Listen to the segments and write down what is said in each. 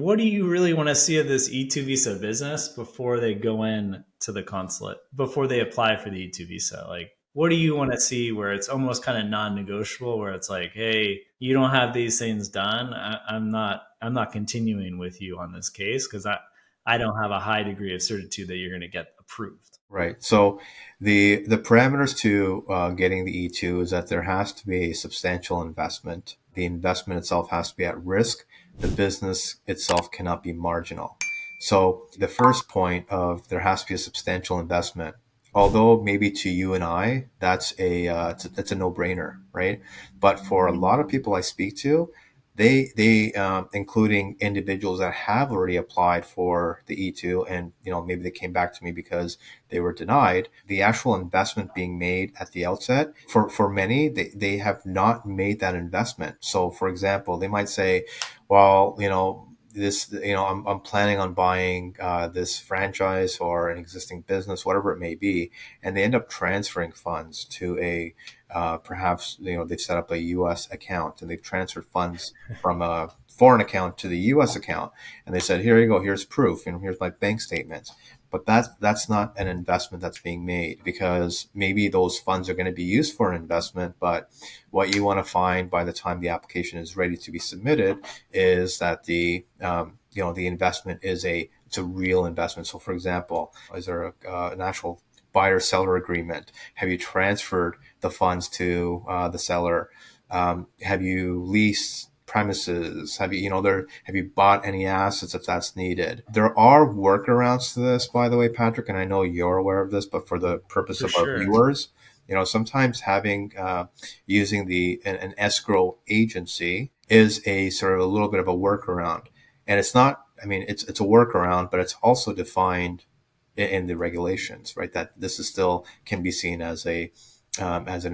what do you really want to see of this E2 visa business before they go in to the consulate, before they apply for the E2 visa? Like, what do you want to see where it's almost kind of non-negotiable, where it's like, hey, you don't have these things done. I'm not continuing with you on this case because I don't have a high degree of certitude that you're going to get approved. Right. So the parameters to getting the E2 is that there has to be a substantial investment. The investment itself has to be at risk. The business itself cannot be marginal. So the first point of there has to be a substantial investment. Although maybe to you and I, it's a no-brainer, right? But for a lot of people I speak to, they including individuals that have already applied for the E2, and maybe they came back to me because they were denied. The actual investment being made at the outset, for many, they have not made that investment. So for example, they might say, well, I'm planning on buying this franchise or an existing business, whatever it may be, and they end up transferring funds to a perhaps they've set up a U.S. account and they've transferred funds from a foreign account to the U.S. account, and they said, "Here you go. Here's proof. Here's my bank statements." But that's not an investment that's being made, because maybe those funds are going to be used for an investment, but what you want to find by the time the application is ready to be submitted is that the investment it's a real investment. So, for example, is there an actual buyer seller agreement? Have you transferred the funds to the seller? Have you leased premises? Have you bought any assets if that's needed? There are workarounds to this, by the way, Patrick, and I know you're aware of this, but for the purpose For of our sure. viewers, sometimes having using an escrow agency is a sort of a little bit of a workaround, and it's not. I mean, it's a workaround, but it's also defined in the regulations, right? That this is still can be seen as an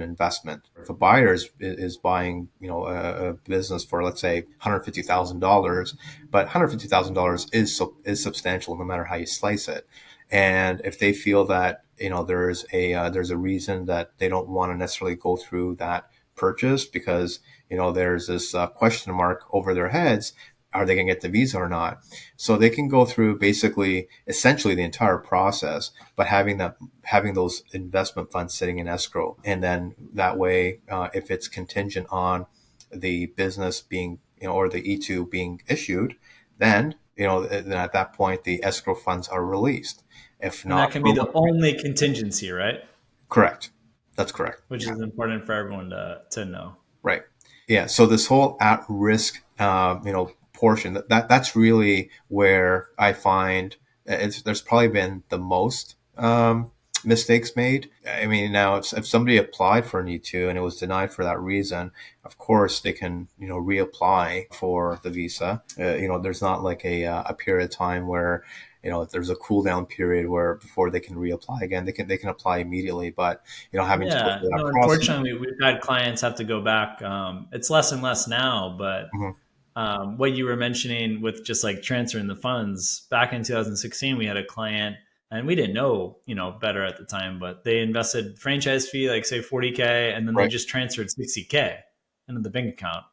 investment. If a buyer is buying, a business for, let's say, $150,000, but $150,000 is substantial no matter how you slice it. And if they feel that there's a reason that they don't want to necessarily go through that purchase because there's this question mark over their heads, are they going to get the visa or not? So they can go through basically, essentially the entire process, but having those investment funds sitting in escrow, and then that way, if it's contingent on the business being, or the E2 being issued, then at that point the escrow funds are released. If And that not, can be the only contingency, right? correct. That's correct. Which is important for everyone to know. Right. Yeah. So this whole at risk, portion that's really where I find there's probably been the most mistakes made. I mean, now if somebody applied for an E2 and it was denied for that reason, of course they can reapply for the visa. There's not like a period of time where there's a cool down period where before they can reapply again. They can apply immediately, but having to go Yeah, through that no, process. unfortunately, we've had clients have to go back. It's less and less now, but Mhm. what you were mentioning with just like transferring the funds back in 2016, we had a client and we didn't know, better at the time, but they invested franchise fee, like say 40K, and then they Right. just transferred 60K into the bank account.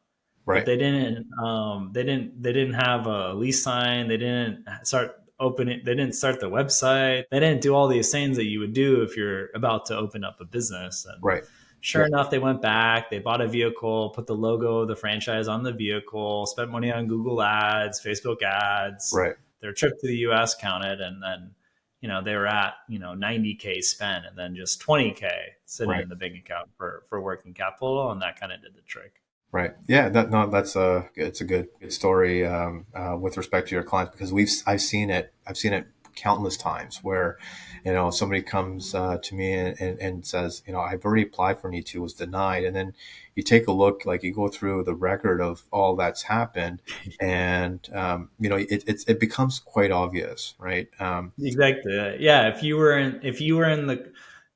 But Right. they didn't have a lease sign. They didn't start the website. They didn't do all these things that you would do if you're about to open up a business. And Right. sure Yeah. enough, they went back, they bought a vehicle, put the logo of the franchise on the vehicle, spent money on Google ads, Facebook ads. Right. Their trip to the US counted, and then, they were at, 90K spent and then just 20K sitting Right. in the bank account for working capital. And that kind of did the trick. Right. Yeah. That's it's a good story with respect to your clients, because I've seen it countless times where, somebody comes to me and says, I've already applied for an E2, was denied, and then you take a look, like you go through the record of all that's happened, and it becomes quite obvious, right? Exactly. Yeah. If you were in the,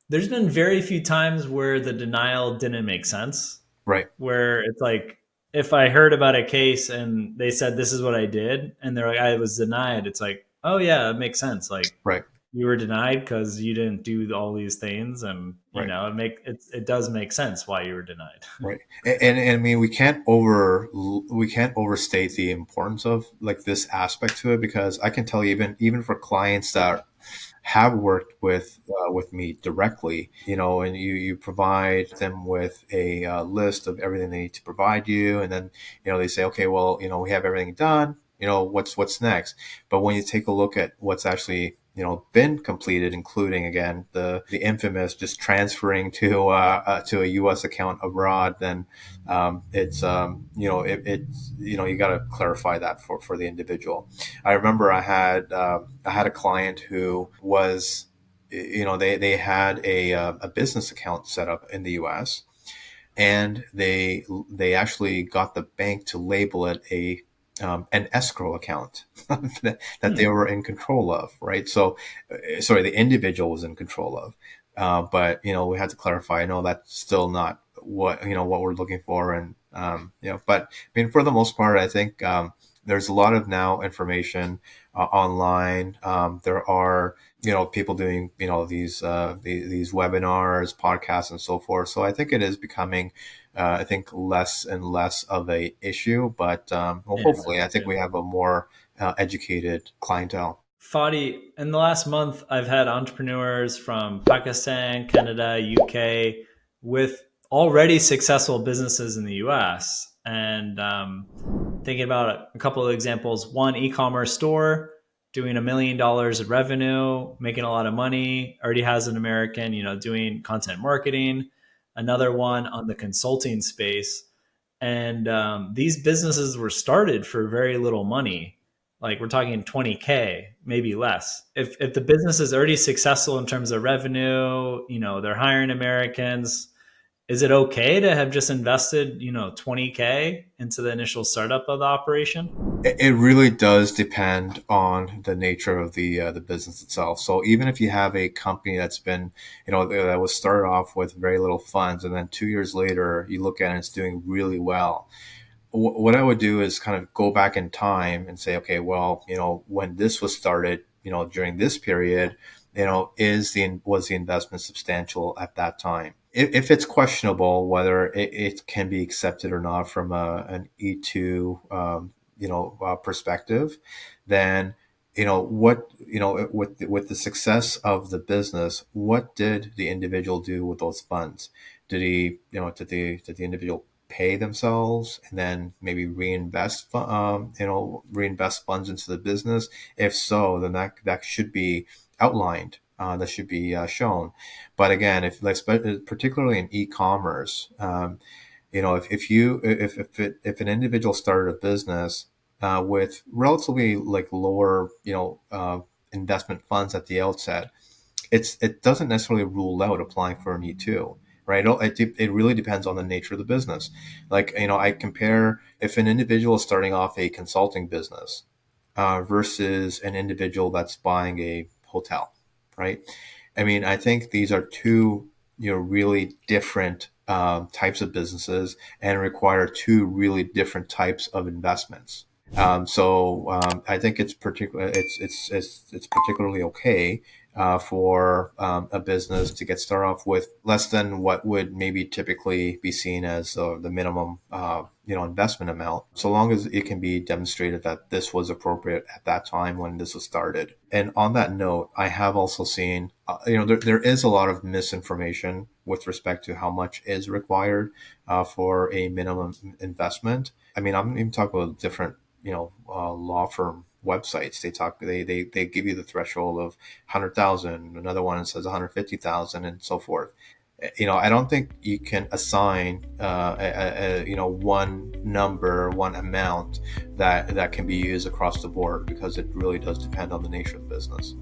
there's been very few times where the denial didn't make sense, Right. where it's like, if I heard about a case and they said, this is what I did, and they're like, I was denied, it's like, oh yeah, it makes sense. Like, Right. you were denied because you didn't do all these things, and Right. it does make sense why you were denied. Right. And I mean, we can't overstate the importance of like this aspect to it, because I can tell you, even for clients that have worked with me directly, and you provide them with a list of everything they need to provide you, and then they say, okay, well, we have everything done. What's next? But when you take a look at what's actually been completed, including again the infamous just transferring to a U.S. account abroad, then it's it's you got to clarify that for the individual. I remember I had a client who was, they had a business account set up in the U.S., and they actually got the bank to label it an escrow account that they Hmm. were in control of, right? So, sorry, the individual was in control of, but we had to clarify. No, that's still not what we're looking for, and but I mean, for the most part, I think there's a lot of now information online. There are people doing these webinars, podcasts, and so forth. So I think it is becoming I think less and less of a issue, but well, Yeah, hopefully I think yeah. we have a more educated clientele. Fadi, in the last month, I've had entrepreneurs from Pakistan, Canada, UK, with already successful businesses in the US. And thinking about a couple of examples, one e-commerce store doing $1 million of revenue, making a lot of money, already has an American, doing content marketing. Another one on the consulting space, and these businesses were started for very little money. Like we're talking 20K, maybe less. If the business is already successful in terms of revenue, they're hiring Americans, is it okay to have just invested 20K into the initial startup of the operation? It really does depend on the nature of the business itself. So even if you have a company that's been, that was started off with very little funds, and then 2 years later you look at it and it's doing really well, what I would do is kind of go back in time and say, okay, well, when this was started, during this period, was the investment substantial at that time? If it's questionable whether it can be accepted or not from an E2, perspective, then what with the success of the business, what did the individual do with those funds? Did he, did the individual pay themselves and then maybe reinvest funds into the business? If so, then that should be outlined. That should be shown. But again, particularly in e-commerce, if an individual started a business with relatively like lower investment funds at the outset, it doesn't necessarily rule out applying for an E2, right? It really depends on the nature of the business. Like, I compare if an individual is starting off a consulting business versus an individual that's buying a hotel, right? I mean, I think these are two, really different types of businesses, and require two really different types of investments. I think it's particularly okay for a business to get started off with less than what would maybe typically be seen as the minimum investment amount, so long as it can be demonstrated that this was appropriate at that time when this was started. And on that note, I have also seen there is a lot of misinformation with respect to how much is required for a minimum investment. I mean, I'm even talking about different law firm websites. They give you the threshold of 100,000. Another one says 150,000, and so forth. I don't think you can assign one number, one amount that can be used across the board, because it really does depend on the nature of the business.